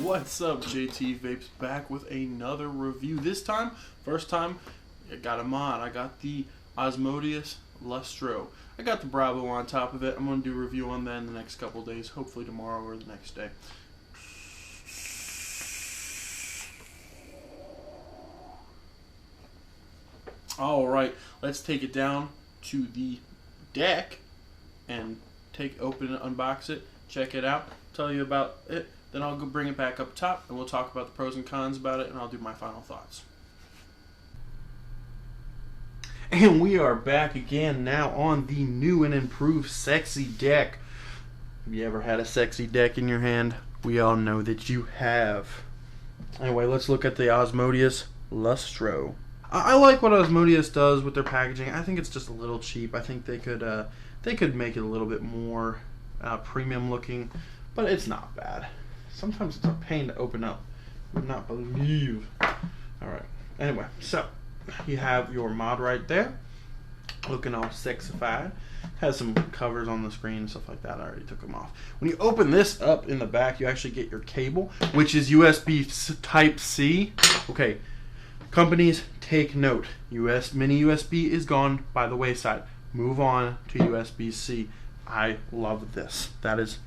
What's up, JT Vapes, back with another review. This time, first time, I got a mod. I got the Asmodus Lustro. I got the Bravo on top of it. I'm going to do a review on that in the next couple days, hopefully tomorrow or the next day. Alright, let's take it down to the deck and open it, unbox it, check it out, tell you about it. Then I'll go bring it back up top and we'll talk about the pros and cons about it, and I'll do my final thoughts. And we are back again now on the new and improved sexy deck. Have you ever had a sexy deck in your hand? We all know that you have. Anyway, let's look at the Asmodus Lustro. I like what Asmodus does with their packaging. I think it's just a little cheap. I think they could make it a little bit more premium looking, but it's not bad. Sometimes it's a pain to open up. I would not believe. Alright. Anyway, so you have your mod right there. Looking all sexified. Has some covers on the screen and stuff like that. I already took them off. When you open this up in the back, you actually get your cable, which is USB Type-C. Okay, companies, take note. Mini USB is gone by the wayside. Move on to USB-C. I love this. That is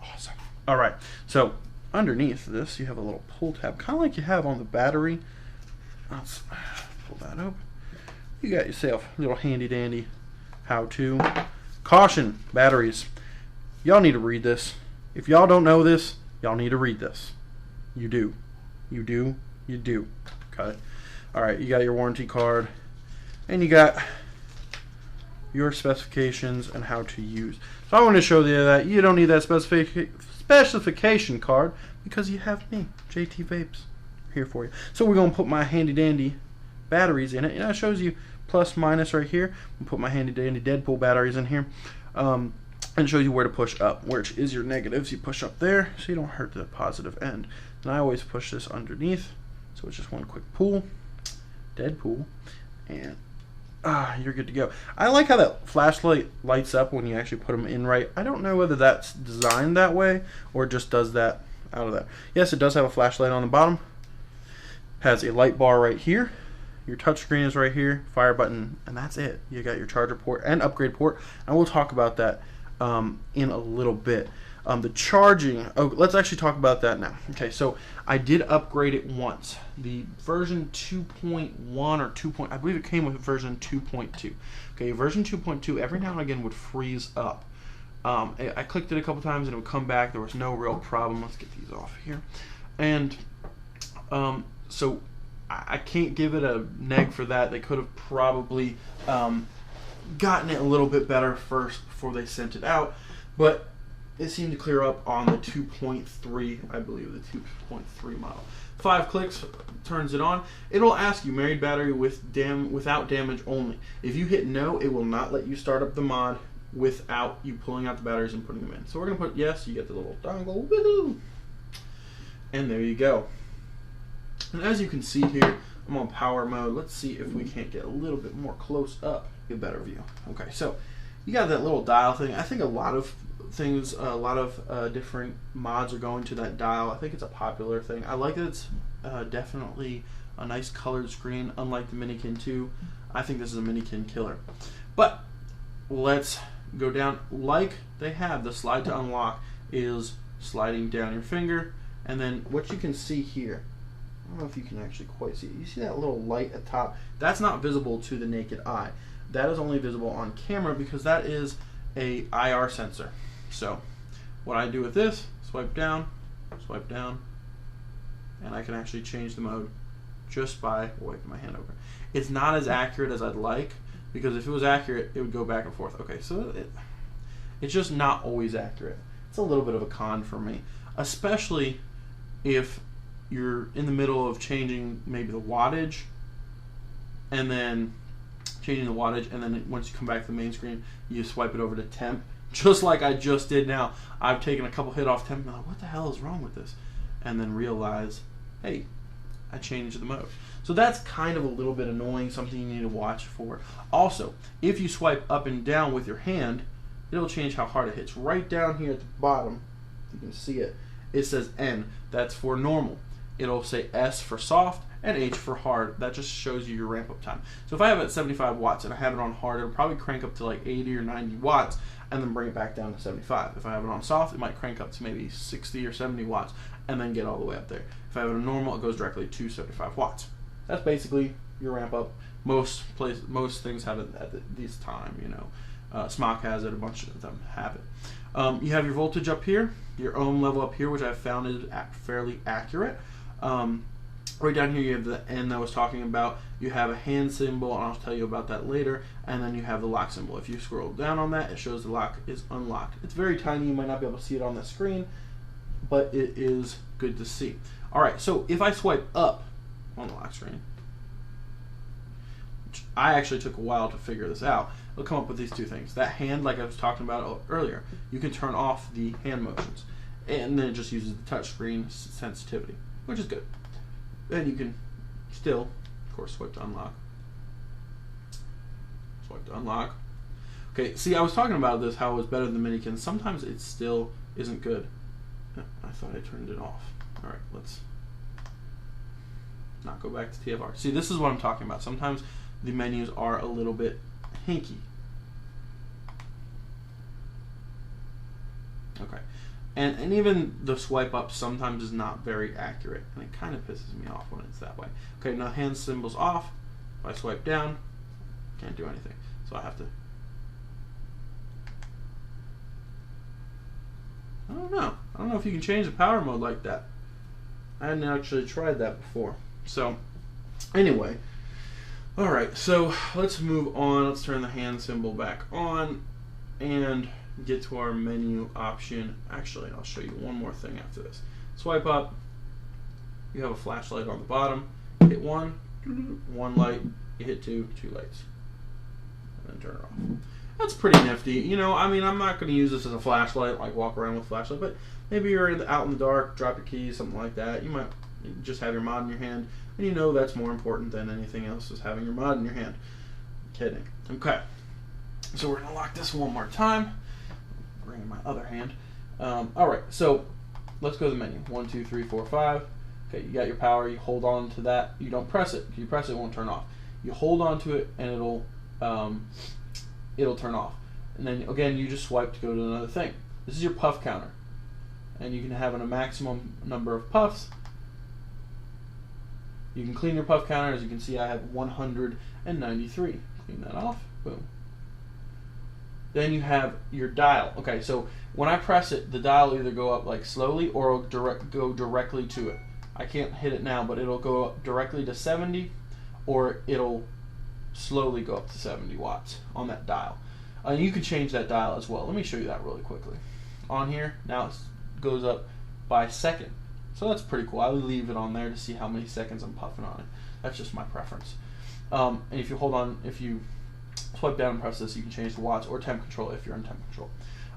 awesome. Alright, so underneath this you have a little pull tab, kind of like you have on the battery. Let's pull that up. You got yourself a little handy dandy how-to. Caution, batteries. Y'all need to read this. If y'all don't know this, y'all need to read this. You do. You do. You do. Okay. Alright, you got your warranty card, and you got your specifications and how to use. So I want to show you that you don't need that specification card because you have me, JT Vapes, here for you. So we're going to put my handy dandy batteries in it, and it shows you plus minus right here. I'll put my handy dandy Deadpool batteries in here, and show you where to push up, which is your negatives. You push up there so you don't hurt the positive end. And I always push this underneath, so it's just one quick pull, Deadpool, and you're good to go. I like how that flashlight lights up when you actually put them in right. I don't know whether that's designed that way or just does that out of that. Yes, it does have a flashlight on the bottom. Has a light bar right here. Your touchscreen is right here. Fire button, and that's it. You got your charger port and upgrade port, and we'll talk about that in a little bit. The charging, let's actually talk about that now. Okay, so I did upgrade it once. The version 2.1 or 2. I believe it came with version 2.2. Okay, version 2.2 every now and again would freeze up. I clicked it a couple times and it would come back. There was no real problem. Let's get these off here. And so I can't give it a neg for that. They could have probably gotten it a little bit better first before they sent it out, but it seemed to clear up on the 2.3, I believe, the 2.3 model. 5 clicks turns it on. It'll ask you married battery without damage only. If you hit no, it will not let you start up the mod without you pulling out the batteries and putting them in. So we're gonna put yes. You get the little dongle, woohoo, and there you go. And as you can see here, I'm on power mode. Let's see if we can't get a little bit more close up, get a better view. Okay, so you got that little dial thing. I think a lot of things, a lot of different mods are going to that dial. I think it's a popular thing. I like that it's definitely a nice colored screen, unlike the Minikin 2. I think this is a Minikin killer. But let's go down. Like they have, the slide to unlock is sliding down your finger, and then what you can see here, I don't know if you can actually quite see it. You see that little light at top? That's not visible to the naked eye. That is only visible on camera because that is a IR sensor. So what I do with this, swipe down, and I can actually change the mode just by wiping my hand over. It's not as accurate as I'd like, because if it was accurate, it would go back and forth. Okay, so it's just not always accurate. It's a little bit of a con for me, especially if you're in the middle of changing maybe the wattage, and then once you come back to the main screen, you swipe it over to temp, just like I just did now. I've taken a couple hit off temp and I'm like, what the hell is wrong with this? And then realize, hey, I changed the mode. So that's kind of a little bit annoying, something you need to watch for. Also, if you swipe up and down with your hand, it'll change how hard it hits. Right down here at the bottom, you can see it, it says N. That's for normal. It'll say S for soft and H for hard. That just shows you your ramp up time. So if I have it at 75 watts and I have it on hard, it'll probably crank up to like 80 or 90 watts and then bring it back down to 75. If I have it on soft, it might crank up to maybe 60 or 70 watts and then get all the way up there. If I have it on normal, it goes directly to 75 watts. That's basically your ramp up. Most things have it at this time, you know. Smock has it, a bunch of them have it. You have your voltage up here, your ohm level up here, which I've found is fairly accurate. Right down here you have the N that I was talking about. You have a hand symbol, and I'll tell you about that later. And then you have the lock symbol. If you scroll down on that, it shows the lock is unlocked. It's very tiny. You might not be able to see it on the screen, but it is good to see. All right, so if I swipe up on the lock screen, which I actually took a while to figure this out, it'll come up with these two things. That hand, like I was talking about earlier, you can turn off the hand motions, and then it just uses the touch screen sensitivity, which is good. Then you can still, of course, swipe to unlock. Swipe to unlock. Okay, see, I was talking about this, how it was better than Minikins. Sometimes it still isn't good. I thought I turned it off. All right, let's not go back to TFR. See, this is what I'm talking about. Sometimes the menus are a little bit hinky. Okay. And even the swipe up sometimes is not very accurate, and it kind of pisses me off when it's that way. Okay, now hand symbol's off. If I swipe down, can't do anything. So I have to... I don't know if you can change the power mode like that. I hadn't actually tried that before. So, anyway. Alright, so let's move on. Let's turn the hand symbol back on and get to our menu option. Actually, I'll show you one more thing after this. Swipe up. You have a flashlight on the bottom. Hit one light. You hit two lights. And then turn it off. That's pretty nifty. You know, I mean, I'm not going to use this as a flashlight, like walk around with a flashlight, but maybe you're out in the dark, drop your keys, something like that. You might just have your mod in your hand, and you know that's more important than anything else, is having your mod in your hand. Kidding. Okay. So we're going to lock this one more time. Bring in my other hand. Alright, so let's go to the menu. 1, 2, 3, 4, 5. Okay, you got your power. You hold on to that. You don't press it. If you press it, it won't turn off. You hold on to it, and it'll turn off. And then, again, you just swipe to go to another thing. This is your puff counter. And you can have a maximum number of puffs. You can clean your puff counter. As you can see, I have 193. Clean that off. Boom. Then you have your dial. Okay, so when I press it, the dial will either go up like slowly or it'll go directly to it. I can't hit it now, but it'll go up directly to 70, or it'll slowly go up to 70 watts on that dial. You can change that dial as well. Let me show you that really quickly. On here, now it goes up by second. So that's pretty cool. I would leave it on there to see how many seconds I'm puffing on it. That's just my preference. And if you swipe down and press this, you can change the watts or temp control if you're in temp control.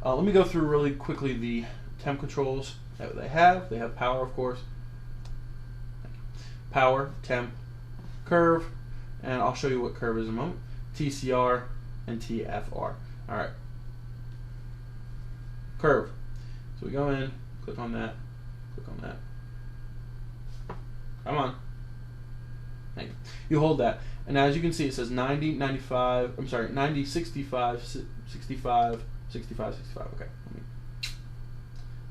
Let me go through really quickly the temp controls that they have. They have power, of course. Power, temp, curve, and I'll show you what curve is in a moment. TCR and TFR. Alright. Curve. So we go in, click on that, click on that. Come on. Thank you. You hold that. And as you can see, it says 90, 95, I'm sorry, 90, 65, 65, 65, 65. Okay.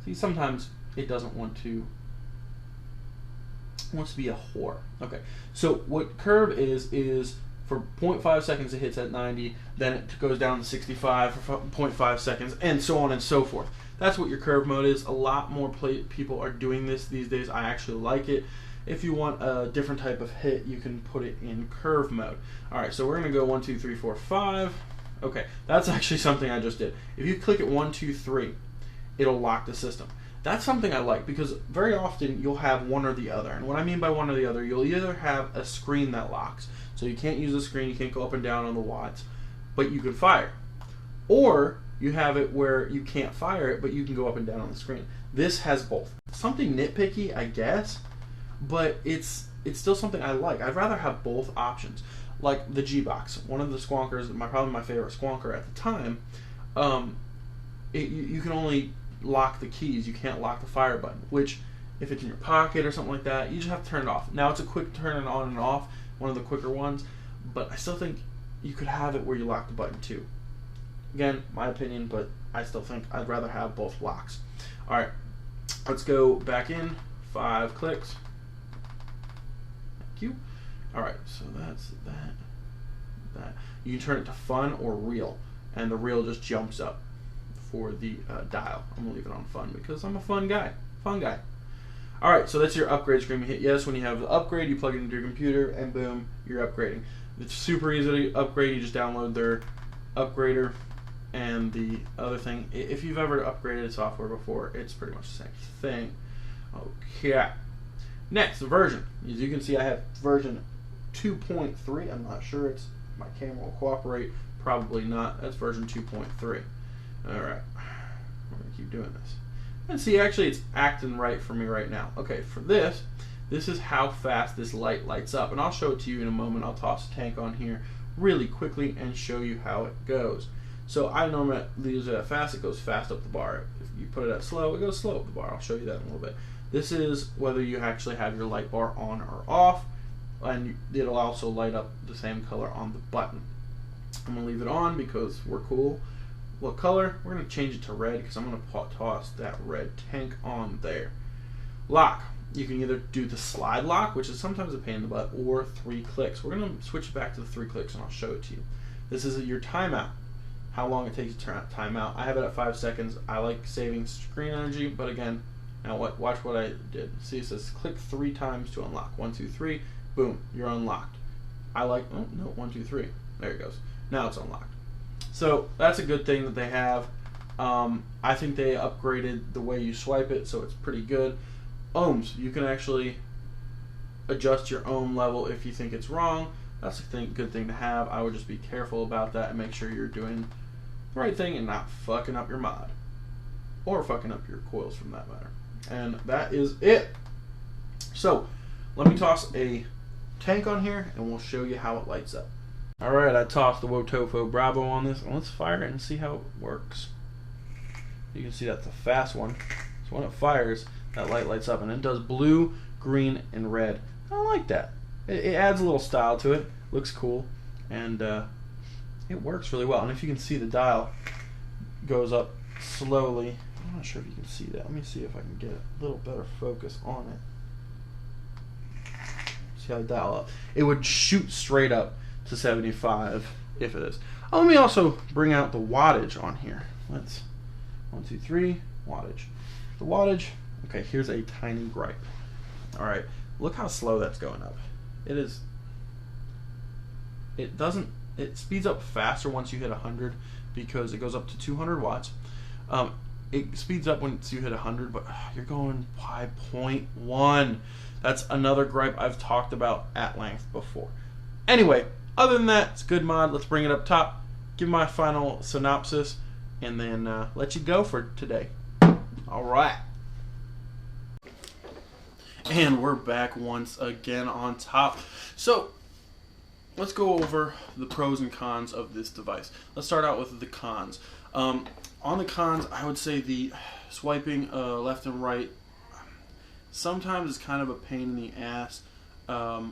See, sometimes it doesn't want to, it wants to be a whore. Okay. So what curve is for 0.5 seconds it hits at 90, then it goes down to 65 for 0.5 seconds, and so on and so forth. That's what your curve mode is. A lot more people are doing this these days. I actually like it. If you want a different type of hit, you can put it in curve mode. Alright, so we're going to go 1, 2, 3, 4, 5. Okay, that's actually something I just did. If you click it 1, 2, 3, it'll lock the system. That's something I like, because very often you'll have one or the other. And what I mean by one or the other, you'll either have a screen that locks. So you can't use the screen, you can't go up and down on the watts, but you can fire. Or you have it where you can't fire it, but you can go up and down on the screen. This has both. Something nitpicky, I guess, but it's still something I like. I'd rather have both options. Like the G-Box, one of the squonkers, probably my favorite squonker at the time, you can only lock the keys. You can't lock the fire button, which if it's in your pocket or something like that, you just have to turn it off. Now it's a quick turn it on and off, one of the quicker ones, but I still think you could have it where you lock the button too. Again, my opinion, but I still think I'd rather have both locks. Alright, let's go back in. 5 clicks. Thank you. Alright, so that's that. You can turn it to fun or real, and the real just jumps up for the dial. I'm going to leave it on fun because I'm a fun guy. Alright, so that's your upgrade screen. You hit yes when you have the upgrade, you plug it into your computer, and boom, you're upgrading. It's super easy to upgrade. You just download their upgrader. And the other thing, if you've ever upgraded software before, it's pretty much the same thing. Okay. Next, the version. As you can see, I have version 2.3. I'm not sure it's my camera will cooperate. Probably not. That's version 2.3. All right. We're going to keep doing this. And see, actually, it's acting right for me right now. Okay, for this is how fast this light lights up. And I'll show it to you in a moment. I'll toss a tank on here really quickly and show you how it goes. So I normally use it at fast, it goes fast up the bar. If you put it at slow, it goes slow up the bar. I'll show you that in a little bit. This is whether you actually have your light bar on or off, and it'll also light up the same color on the button. I'm going to leave it on because we're cool. What color? We're going to change it to red because I'm going to toss that red tank on there. Lock. You can either do the slide lock, which is sometimes a pain in the butt, or 3 clicks. We're going to switch it back to the 3 clicks and I'll show it to you. This is your timeout. How long it takes to turn time out. I have it at 5 seconds. I like saving screen energy, but again, now watch what I did. See, it says click 3 times to unlock. 1, 2, 3, boom, you're unlocked. I like, oh no, 1, 2, 3. There it goes. Now it's unlocked. So that's a good thing that they have. I think they upgraded the way you swipe it, so it's pretty good. Ohms, you can actually adjust your ohm level if you think it's wrong. That's a good thing to have. I would just be careful about that and make sure you're doing the right thing and not fucking up your mod. Or fucking up your coils from that matter. And that is it. So, let me toss a tank on here and we'll show you how it lights up. Alright, I tossed the Wotofo Bravo on this. And let's fire it and see how it works. You can see that's a fast one. So when it fires, that light lights up and it does blue, green, and red. I like that. It adds a little style to it. Looks cool. And it works really well. And if you can see, the dial goes up slowly. I'm not sure if you can see that. Let me see if I can get a little better focus on it. See how the dial up. It would shoot straight up to 75 if it is. Let me also bring out the wattage on here. Let's 1, 2, 3 wattage. The wattage. Okay, here's a tiny gripe. All right, look how slow that's going up. It is. It doesn't. It speeds up faster once you hit 100 because it goes up to 200 watts. It speeds up once you hit 100, but you're going 5.1. That's another gripe I've talked about at length before. Anyway, other than that, it's a good mod. Let's bring it up top, give my final synopsis, and then let you go for today. All right. And we're back once again on top. So, let's go over the pros and cons of this device. Let's start out with the cons. On the cons, I would say the swiping left and right sometimes is kind of a pain in the ass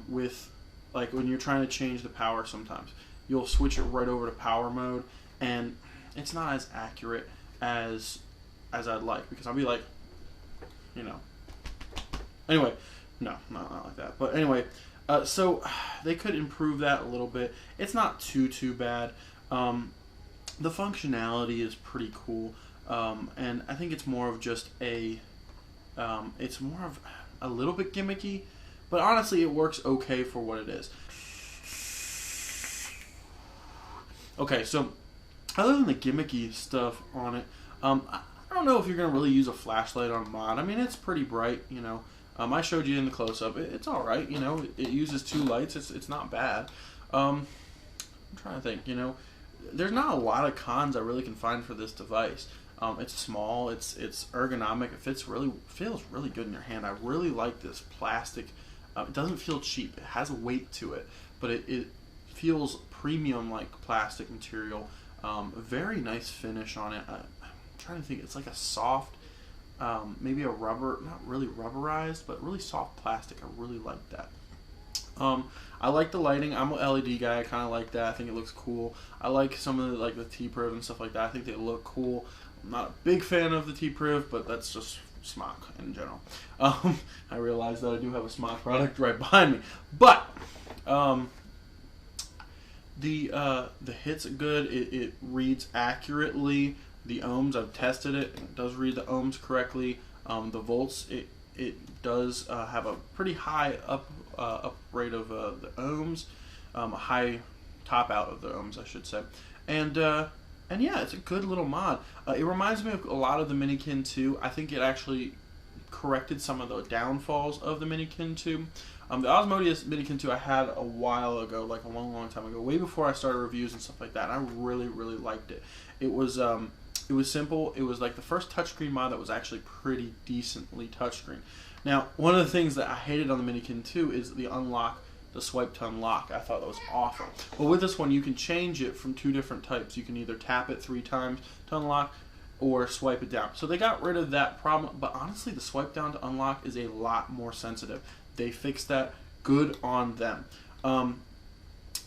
with, like, when you're trying to change the power sometimes. You'll switch it right over to power mode, and it's not as accurate as I'd like, because I'll be like, you know. Anyway, no, not like that. But anyway, so they could improve that a little bit. It's not too bad. The functionality is pretty cool, and I think it's more of just it's more of a little bit gimmicky, but honestly, it works okay for what it is. Okay, so other than the gimmicky stuff on it, I don't know if you're gonna really use a flashlight on a mod. I mean, it's pretty bright, you know. I showed you in the close-up. It's all right, you know. It uses 2 lights. It's not bad. I'm trying to think, you know. There's not a lot of cons I really can find for this device. It's small. It's ergonomic. It feels really good in your hand. I really like this plastic. It doesn't feel cheap. It has a weight to it, but it feels premium-like plastic material. Very nice finish on it. I'm trying to think. It's like a soft maybe a rubber, not really rubberized, but really soft plastic. I really like that. I like the lighting. I'm an LED guy. I kind of like that. I think it looks cool. I like some of the, like the T-Priv and stuff like that. I think they look cool. I'm not a big fan of the T-Priv, but that's just smock in general. I realize that I do have a smock product right behind me, but the hit's good. It reads accurately. The ohms, I've tested it. It does read the ohms correctly. The volts, it does have a pretty high up rate of the ohms, a high top out of the ohms, I should say, and yeah, it's a good little mod. It reminds me of a lot of the Minikin 2. I think it actually corrected some of the downfalls of the Minikin 2. The Asmodus Minikin 2 I had a while ago, like a long time ago, way before I started reviews and stuff like that. And I really liked it. It was simple. It was like the first touchscreen mod that was actually pretty decently touchscreen. Now, one of the things that I hated on the Minikin 2 is the swipe to unlock. I thought that was awful. Well, with this one, you can change it from 2 different types. You can either tap it 3 times to unlock or swipe it down. So they got rid of that problem, but honestly, the swipe down to unlock is a lot more sensitive. They fixed that. Good on them.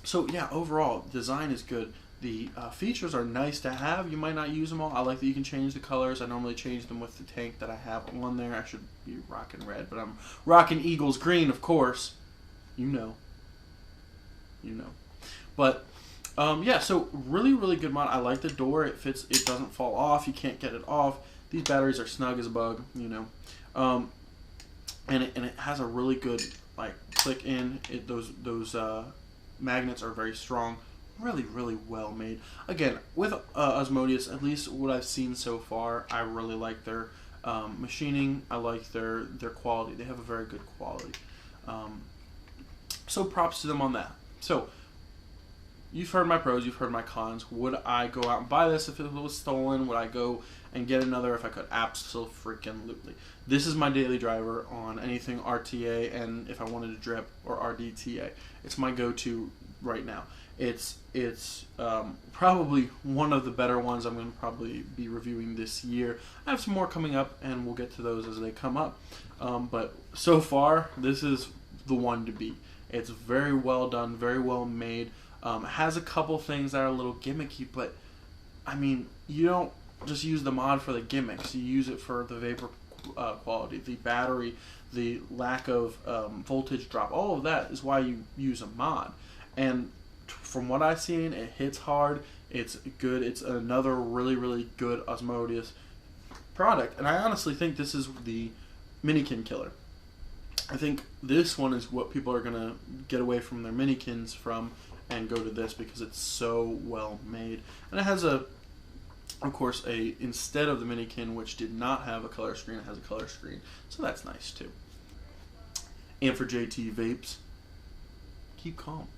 So yeah, overall, design is good. The features are nice to have. You might not use them all. I like that you can change the colors. I normally change them with the tank that I have on there. I should be rocking red, but I'm rocking Eagles green, of course. You know. But yeah, so really good mod. I like the door. It fits. It doesn't fall off. You can't get it off. These batteries are snug as a bug. And it has a really good like click in. Those magnets are very strong. Really well made. Again, with Asmodus, at least what I've seen so far, I really like their machining. I like their quality. They have a very good quality. So props to them on that. So you've heard my pros, you've heard my cons. Would I go out and buy this if it was stolen? Would I go and get another if I could? Absolutely. This is my daily driver on anything RTA, and if I wanted to drip or RDTA, it's my go-to right now. It's probably one of the better ones I'm going to probably be reviewing this year. I have some more coming up, and we'll get to those as they come up. But so far, this is the one to beat. It's very well done, very well made. Has a couple things that are a little gimmicky, but I mean, you don't just use the mod for the gimmicks. You use it for the vapor quality, the battery, the lack of voltage drop. All of that is why you use a mod. And from what I've seen, it hits hard. It's good. It's another really good Asmodus product. And I honestly think this is the Minikin killer. I think this one is what people are going to get away from their Minikins from and go to this because it's so well made. And it has of course, instead of the Minikin, which did not have a color screen, it has a color screen. So that's nice too. And for JT Vapes, keep calm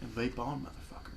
and vape on, motherfucker.